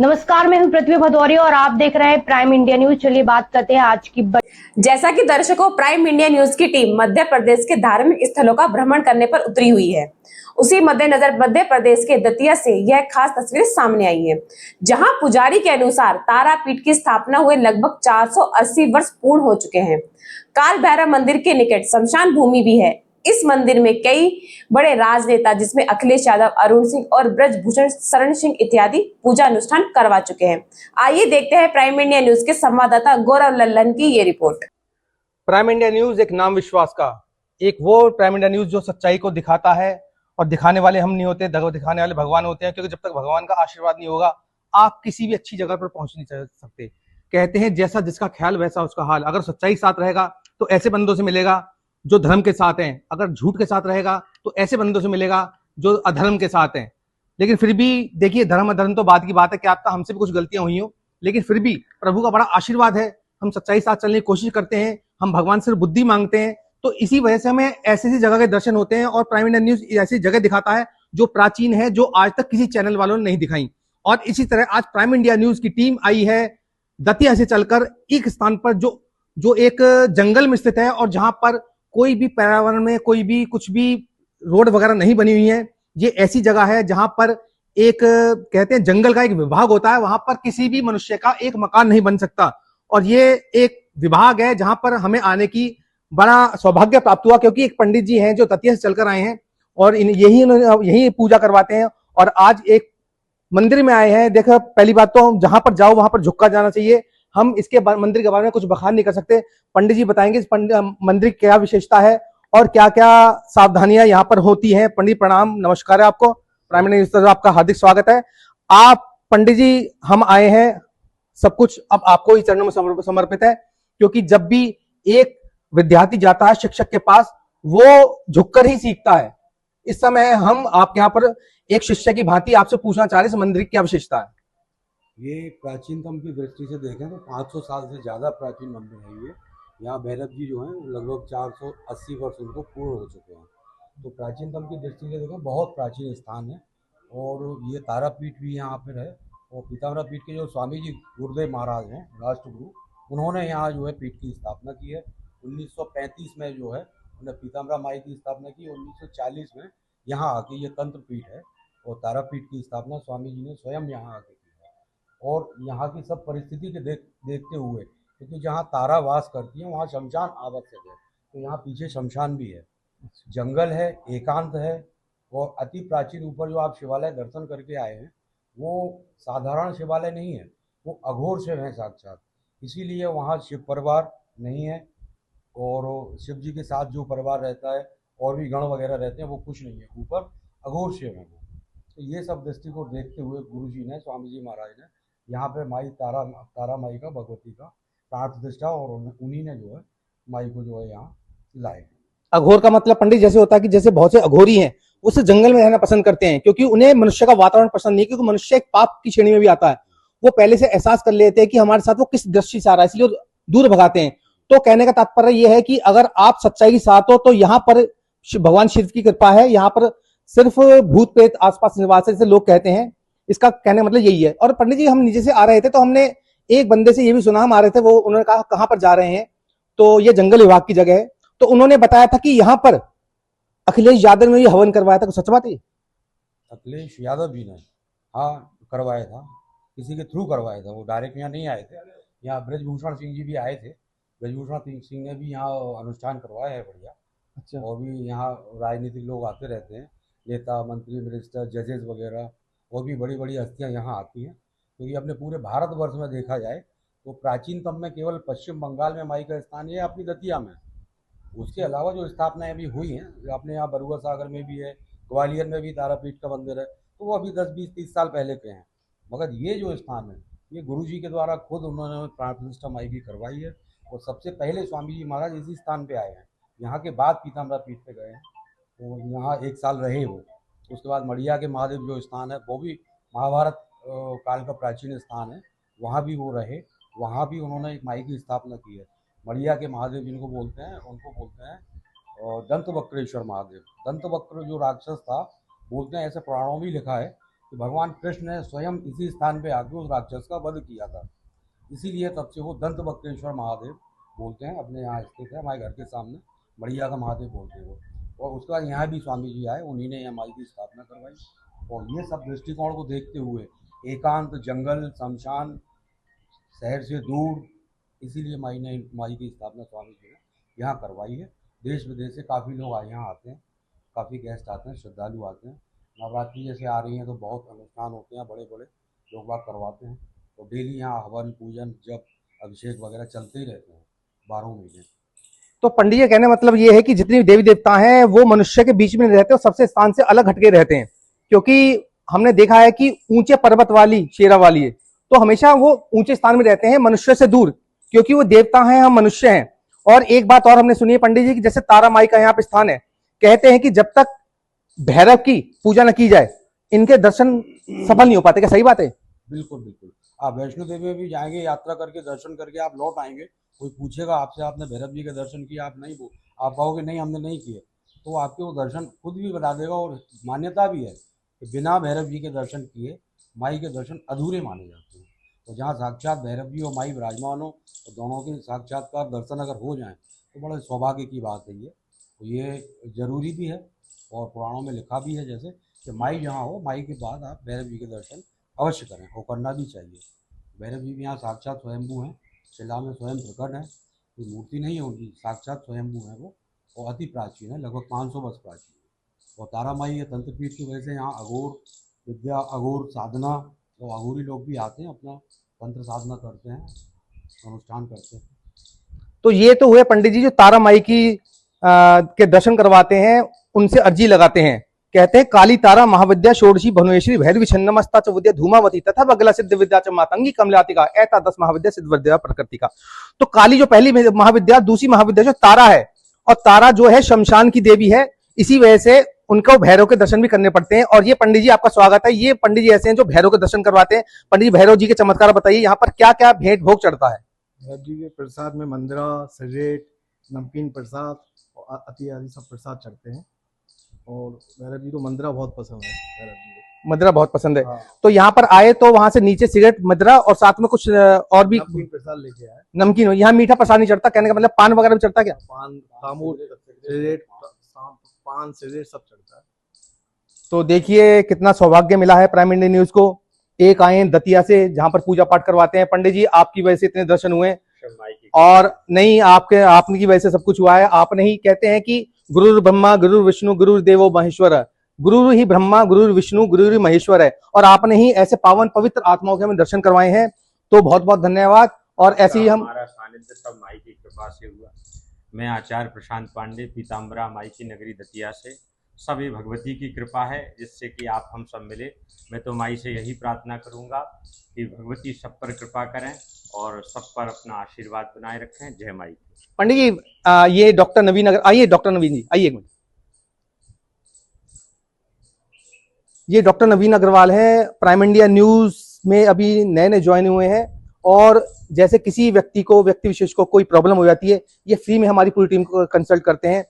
नमस्कार, मैं हूं पृथ्वी भदौरिया और आप देख रहे हैं प्राइम इंडिया न्यूज। चलिए बात करते हैं आज की जैसा कि दर्शकों, प्राइम इंडिया न्यूज की टीम मध्य प्रदेश के धार्मिक स्थलों का भ्रमण करने पर उतरी हुई है। उसी मद्देनजर मध्य प्रदेश के दतिया से यह खास तस्वीर सामने आई है, जहां पुजारी के अनुसार तारापीठ की स्थापना हुए लगभग 480 वर्ष पूर्ण हो चुके हैं। काल भैरव मंदिर के निकट शमशान भूमि भी है। इस मंदिर में कई बड़े राजनेता जिसमें अखिलेश यादव, अरुण सिंह और ब्रजभूषण शरण सिंह इत्यादि पूजा अनुष्ठान करवा चुके हैं। आइए देखते हैं प्राइम इंडिया न्यूज के संवाददाता गौरव लल्लन की ये रिपोर्ट। प्राइम इंडिया न्यूज एक नाम विश्वास का, एक वो प्राइम इंडिया न्यूज जो सच्चाई को दिखाता है। और दिखाने वाले हम नहीं होते, दिखाने वाले भगवान होते हैं, क्योंकि जब तक भगवान का आशीर्वाद नहीं होगा आप किसी भी अच्छी जगह पर पहुंच नहीं सकते। कहते हैं जैसा जिसका ख्याल वैसा उसका हाल। अगर सच्चाई साथ रहेगा तो ऐसे बंदों से मिलेगा जो धर्म के साथ हैं, अगर झूठ के साथ रहेगा तो ऐसे बंदों से मिलेगा जो अधर्म के साथ हैं। लेकिन फिर भी देखिए, धर्म अधर्म तो बात की बात है कि आपका हमसे भी कुछ गलतियां हुई हो, लेकिन फिर भी प्रभु का बड़ा आशीर्वाद है। हम सच्चाई साथ चलने की कोशिश करते हैं, हम भगवान से बुद्धि मांगते हैं, तो इसी वजह से हमें ऐसी जगह के दर्शन होते हैं। और प्राइम इंडिया न्यूज ऐसी जगह दिखाता है जो प्राचीन है, जो आज तक किसी चैनल वालों ने नहीं दिखाई। और इसी तरह आज प्राइम इंडिया न्यूज की टीम आई है दतिया से चलकर एक स्थान पर जो जो एक जंगल में स्थित है, और जहां पर कोई भी पर्यावरण में कोई भी कुछ भी रोड वगैरह नहीं बनी हुई है। ये ऐसी जगह है जहां पर एक कहते हैं जंगल का एक विभाग होता है, वहां पर किसी भी मनुष्य का एक मकान नहीं बन सकता। और ये एक विभाग है जहां पर हमें आने की बड़ा सौभाग्य प्राप्त हुआ, क्योंकि एक पंडित जी हैं जो दतिया से चलकर आए हैं और यही पूजा करवाते हैं। और आज एक मंदिर में आए हैं। देखो, पहली बात तो जहां पर जाओ वहां पर झुककर जाना चाहिए। हम इसके मंदिर के बारे में कुछ बखान नहीं कर सकते। पंडित जी बताएंगे इस मंदिर की क्या विशेषता है और क्या क्या सावधानियां यहाँ पर होती हैं। पंडित प्रणाम, नमस्कार है आपको। प्राइम मिनिस्टर आपका हार्दिक स्वागत है। आप पंडित जी, हम आए हैं, सब कुछ अब आपको ही चरणों में समर्पित है, क्योंकि जब भी एक विद्यार्थी जाता है शिक्षक के पास, वो झुककर ही सीखता है। इस समय हम आप यहाँ पर एक शिष्य की भांति आपसे पूछना चाह रहे हैं, इस मंदिर की क्या विशेषता है? ये प्राचीनतम की दृष्टि से देखें तो 500 साल से ज़्यादा प्राचीन मंदिर है ये। यहाँ भैरव जी जो हैं लगभग 480 वर्ष उनको पूर्ण हो चुके हैं। तो प्राचीनतम की दृष्टि से देखें बहुत प्राचीन स्थान है। और ये तारापीठ भी यहाँ पर है। और पीताम्बर पीठ के जो स्वामी जी गुरुदेव महाराज हैं, राष्ट्रगुरु, उन्होंने यहाँ जो है पीठ की स्थापना की है। 1935 में जो है उन्होंने पीताम्बर माई की स्थापना की। 1940 में यहाँ आके ये तंत्र पीठ है और तारापीठ की स्थापना स्वामी जी ने स्वयं यहाँ आके की है। और यहाँ की सब परिस्थिति के देखते हुए, क्योंकि जहाँ तारा वास करती है वहाँ शमशान आवश्यक है, तो यहाँ पीछे शमशान भी है, जंगल है, एकांत है। और अति प्राचीन ऊपर जो आप शिवालय दर्शन करके आए हैं वो साधारण शिवालय नहीं है, वो अघोर शिव है साक्षात। इसीलिए वहाँ शिव परिवार नहीं है और शिव जी के साथ जो परिवार रहता है और भी गण वगैरह रहते हैं वो कुछ नहीं है, ऊपर अघोर शिव है वो। तो ये सब दृष्टि को देखते हुए गुरु जी ने, स्वामी जी महाराज ने यहाँ पे माई तारा माई का, भगवती का प्राण प्रतिष्ठा और उन्हीं ने जो है माई को जो है यहाँ लाए। अघोर का मतलब पंडित जैसे होता है कि जैसे बहुत से अघोरी हैं उस जंगल में रहना पसंद करते हैं, क्योंकि उन्हें मनुष्य का वातावरण पसंद नहीं, क्योंकि मनुष्य एक पाप की श्रेणी में भी आता है। वो पहले से एहसास कर लेते हैं कि हमारे साथ वो किस दृष्टि से आ रहा है, इसलिए दूर भगाते हैं। तो कहने का तात्पर्य यह है कि अगर आप सच्चाई के साथ हो तो यहाँ पर भगवान शिव की कृपा है। यहाँ पर सिर्फ भूत प्रेत आसपास निवास है, जैसे लोग कहते हैं। इसका कहने का मतलब यही है। और पंडित जी, हम नीचे से आ रहे थे तो हमने एक बंदे से ये भी सुना, हम आ रहे थे, वो उन्होंने कहा कहां पर जा रहे हैं, तो ये जंगल विभाग की जगह है। तो उन्होंने बताया था कि यहाँ पर अखिलेश यादव ने ये हवन करवाया था, कुछ सच बात है? अखिलेश यादव जी ने हाँ करवाया था, किसी के थ्रू करवाया था, वो डायरेक्ट यहाँ नहीं आए थे। यहाँ ब्रजभूषण सिंह जी भी आए थे, ब्रजभूषण सिंह ने भी यहाँ अनुष्ठान करवाया है बढ़िया। अच्छा। और भी यहाँ राजनीतिक लोग आते रहते हैं, नेता, मंत्री, मिनिस्टर, जजेस वगैरह, और भी बड़ी बड़ी हस्तियाँ यहाँ आती हैं। क्योंकि अपने पूरे भारतवर्ष में देखा जाए तो प्राचीनतम में केवल पश्चिम बंगाल में माई का स्थान है अपनी दतिया में। उसके अलावा जो स्थापनाएं अभी हुई हैं, अपने यहाँ बरुआ सागर में भी है, ग्वालियर में भी तारापीठ का मंदिर है, तो वो अभी 10-20-30 साल पहले के हैं। मगर ये जो स्थान है ये गुरु जी के द्वारा खुद उन्होंने प्राण प्रतिष्ठा माई की करवाई है। और सबसे पहले स्वामी जी महाराज इसी स्थान पे आए हैं, यहाँ के बाद पीताम्बर पीठ पे गए हैं। तो यहाँ 1 साल रहे वो। उसके बाद मड़िया के महादेव जो स्थान है वो भी महाभारत काल का प्राचीन स्थान है, वहाँ भी वो रहे, वहाँ भी उन्होंने एक माई की स्थापना की है। मड़िया के महादेव जिनको बोलते हैं उनको बोलते हैं दंत वक्रेश्वर महादेव। दंत वक्र जो राक्षस था, बोलते हैं, ऐसे पुराणों में भी लिखा है कि भगवान कृष्ण ने स्वयं इसी स्थान पे आके उस राक्षस का वध किया था। इसीलिए तब से वो दंत बक्रेश्वर महादेव बोलते हैं, अपने यहाँ स्थित है हमारे घर के सामने, बढ़िया का महादेव बोलते हैं वो। और उसके बाद यहाँ भी स्वामी जी आए, उन्हीं ने यहाँ माई की स्थापना करवाई। और ये सब दृष्टिकोण को देखते हुए एकांत, जंगल, शमशान, शहर से दूर, इसीलिए माई की स्थापना स्वामी जी ने यहाँ करवाई है। देश विदेश से काफ़ी लोग यहाँ आते हैं, काफ़ी गेस्ट आते हैं, श्रद्धालु आते हैं। नवरात्रि जैसे आ रही हैं तो बहुत अनुष्ठान होते हैं, बड़े बड़े लोग बाग करवाते हैं। तो डेली यहाँ हवन, पूजन, जप, अभिषेक वगैरह चलते ही रहते हैं 12 महीने। तो पंडित जी कहने मतलब ये है कि जितनी देवी देवता हैं वो मनुष्य के बीच में नहीं रहते और सबसे स्थान से अलग हटके रहते हैं, क्योंकि हमने देखा है कि ऊंचे पर्वत वाली शेरा वाली है तो हमेशा वो ऊंचे स्थान में रहते हैं मनुष्य से दूर, क्योंकि वो देवता हैं, हम मनुष्य हैं। और एक बात और हमने सुनी है पंडित जी की, जैसे तारा माई का यहाँ पे स्थान है, कहते हैं कि जब तक भैरव की पूजा न की जाए इनके दर्शन सफल नहीं हो पाते। क्या सही बात है? बिल्कुल बिल्कुल। आप वैष्णो देवी में भी जाएंगे, यात्रा करके दर्शन करके आप लौट आएंगे, कोई पूछेगा आपसे आपने भैरव जी के दर्शन किए, आप नहीं आप कहोगे नहीं हमने नहीं किए, तो आपके वो दर्शन खुद भी बता देगा। और मान्यता भी है कि बिना भैरव जी के दर्शन किए माई के दर्शन अधूरे माने जाते हैं। तो जहाँ साक्षात भैरव जी और माई विराजमान हो तो दोनों के साक्षात्कार दर्शन अगर हो जाएं तो बड़े सौभाग्य की बात है ये। तो ये जरूरी भी है और पुराणों में लिखा भी है जैसे कि माई जहाँ हो, माई के बाद आप भैरव जी के दर्शन अवश्य करें, और करना भी चाहिए। भैरव जी भी यहाँ साक्षात स्वयंभू हैं, शिला में स्वयं प्रकट है, कोई मूर्ति नहीं है उनकी, साक्षात स्वयंभू है वो, और अति प्राचीन है, लगभग 500 वर्ष प्राचीन है। और तारा माई ये तंत्रपीठ की वजह से यहाँ अघोर विद्या, अघोर साधना, तो अघोरी लोग भी आते हैं, अपना तंत्र साधना करते हैं, अनुष्ठान करते हैं। तो ये तो हुए पंडित जी जो तारा माई की के दर्शन करवाते हैं, उनसे अर्जी लगाते हैं। कहते हैं काली तारा महाविद्या षोडशी भुवनेश्वरी भैरवी छन्नमस्ता च विद्या धूमावती तथा बगला सिद्ध विद्या च मातंगी कमलातिका ऐता 10 महाविद्या सिद्ध विद्या प्रकृति का। तो काली जो पहली महाविद्या, दूसरी महाविद्या जो तारा है, और तारा जो है शमशान की देवी है, इसी वजह से उनको भैरव के दर्शन भी करने पड़ते हैं। और ये पंडित जी आपका स्वागत है, ये पंडित जी ऐसे हैं जो भैरव के दर्शन करवाते हैं। पंडित जी भैरव जी के चमत्कार बताइए, यहाँ पर क्या क्या भेंट भोग चढ़ता है? भैरव जी के प्रसाद में मंदरा, सरेट, नमकीन प्रसाद और अति आदि सब प्रसाद चढ़ते हैं। और भैरव जी को मंदरा बहुत पसंद है, भैरव जी को मदरा बहुत पसंद है। हाँ। तो यहाँ पर आए तो वहां से नीचे सिगरेट, मदरा और साथ में कुछ और भी नमकीन प्रसाद लेके आए। नमकीन हो। यहाँ मीठा प्रसाद नहीं चढ़ता, कहने का मतलब पान वगैरह भी चढ़ता क्या? पान, तामूल, सरेट, पान, सरेट सब चढ़ता है। तो देखिए कितना सौभाग्य मिला है प्राइम इंडियन न्यूज को। एक आए दतिया से जहां पर पूजा पाठ करवाते हैं। पंडित जी आपकी वजह से इतने दर्शन हुए, और नहीं आपकी वजह से सब कुछ हुआ है। आपने ही कहते हैं कि गुरु ब्रह्मा गुरु विष्णु गुरु देवो महेश्वर, गुरु ही ब्रह्मा गुरु विष्णु गुरु ही महेश्वर है, और आपने ही ऐसे पावन पवित्र आत्माओं के हमें दर्शन करवाए हैं। तो बहुत बहुत धन्यवाद। और ऐसे ही हम हमारा सानिध्य सब माई की कृपा से हुआ। मैं आचार्य प्रशांत पांडे, पीताम्बरा माई की नगरी दतिया से। सब ये भगवती की कृपा है जिससे कि आप हम सब मिले। मैं तो माई से यही प्रार्थना करूंगा कि भगवती सब पर कृपा करें और सब पर अपना आशीर्वाद बनाए रखें। जय माई। पंडित जी ये डॉक्टर नवीन आइए, डॉक्टर नवीन जी आइए एक मिनट। ये डॉक्टर नवीन अग्रवाल है, प्राइम इंडिया न्यूज में अभी नए नए ज्वाइन हुए हैं। और जैसे किसी व्यक्ति विशेष को कोई प्रॉब्लम हो जाती है, ये फ्री में हमारी पूरी टीम को कंसल्ट करते हैं।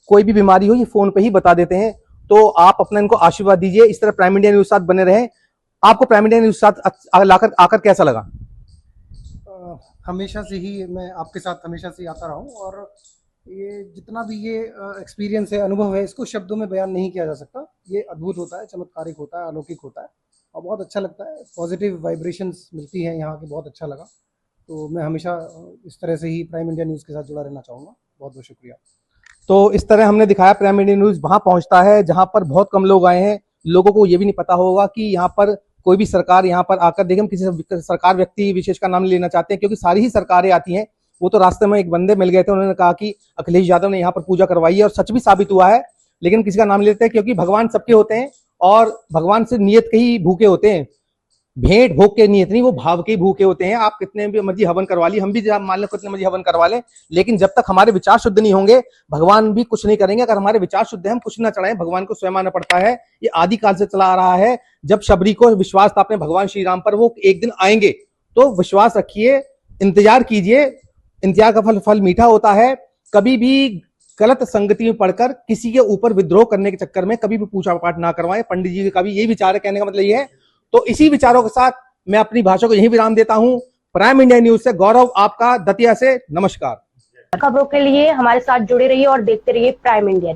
कोई भी बीमारी हो ये फोन पे ही बता देते हैं। तो आप अपना इनको आशीर्वाद दीजिए, इस तरह प्राइम इंडिया न्यूज साथ बने रहें। आपको प्राइम इंडिया न्यूज साथ आकर कैसा लगा? हमेशा से ही मैं आपके साथ हमेशा से आता रहा हूँ, और ये जितना भी ये एक्सपीरियंस है, अनुभव है, इसको शब्दों में बयान नहीं किया जा सकता। ये अद्भुत होता है, चमत्कारिक होता है, अलौकिक होता है, और बहुत अच्छा लगता है। पॉजिटिव वाइब्रेशंस मिलती हैं यहाँ की, बहुत अच्छा लगा। तो मैं हमेशा इस तरह से ही प्राइम इंडिया न्यूज़ के साथ जुड़ा रहना चाहूँगा। बहुत बहुत शुक्रिया। तो इस तरह हमने दिखाया प्राइम इंडिया न्यूज वहां पहुंचता है जहां पर बहुत कम लोग आए हैं। लोगों को ये भी नहीं पता होगा कि यहाँ पर कोई भी सरकार यहाँ पर आकर देखें। हम किसी सरकार व्यक्ति विशेष का नाम नहीं लेना चाहते हैं, क्योंकि सारी ही सरकारें आती हैं। वो तो रास्ते में एक बंदे मिल गए थे, उन्होंने कहा कि अखिलेश यादव ने यहाँ पर पूजा करवाई है, और सच भी साबित हुआ है। लेकिन किसी का नाम लेते हैं, क्योंकि भगवान सबके होते हैं और भगवान से नियत के ही भूखे होते हैं। भेंट भोग के नियत नहीं, वो भाव के भूखे होते हैं। आप कितने भी मर्जी हवन करवा ली, हम भी मान लो कितने मर्जी हवन करवा लें, लेकिन जब तक हमारे विचार शुद्ध नहीं होंगे भगवान भी कुछ नहीं करेंगे। अगर हमारे विचार शुद्ध है, हम कुछ ना चढ़ाएं, भगवान को स्वयं आना पड़ता है। ये आदिकाल से चला आ रहा है। जब शबरी को विश्वास था अपने भगवान श्री राम पर, वो एक दिन आएंगे, तो विश्वास रखिए, इंतजार कीजिए। इंतजार का फल मीठा होता है। कभी भी गलत संगति में पढ़कर किसी के ऊपर विद्रोह करने के चक्कर में कभी भी पूजा पाठ ना करवाएं। पंडित जी का भी यही विचार है, कहने का मतलब ये है। तो इसी विचारों के साथ मैं अपनी भाषा को यही विराम देता हूं। प्राइम इंडिया न्यूज से गौरव आपका दतिया से नमस्कार। खबरों के लिए हमारे साथ जुड़े रहिए और देखते रहिए प्राइम इंडिया।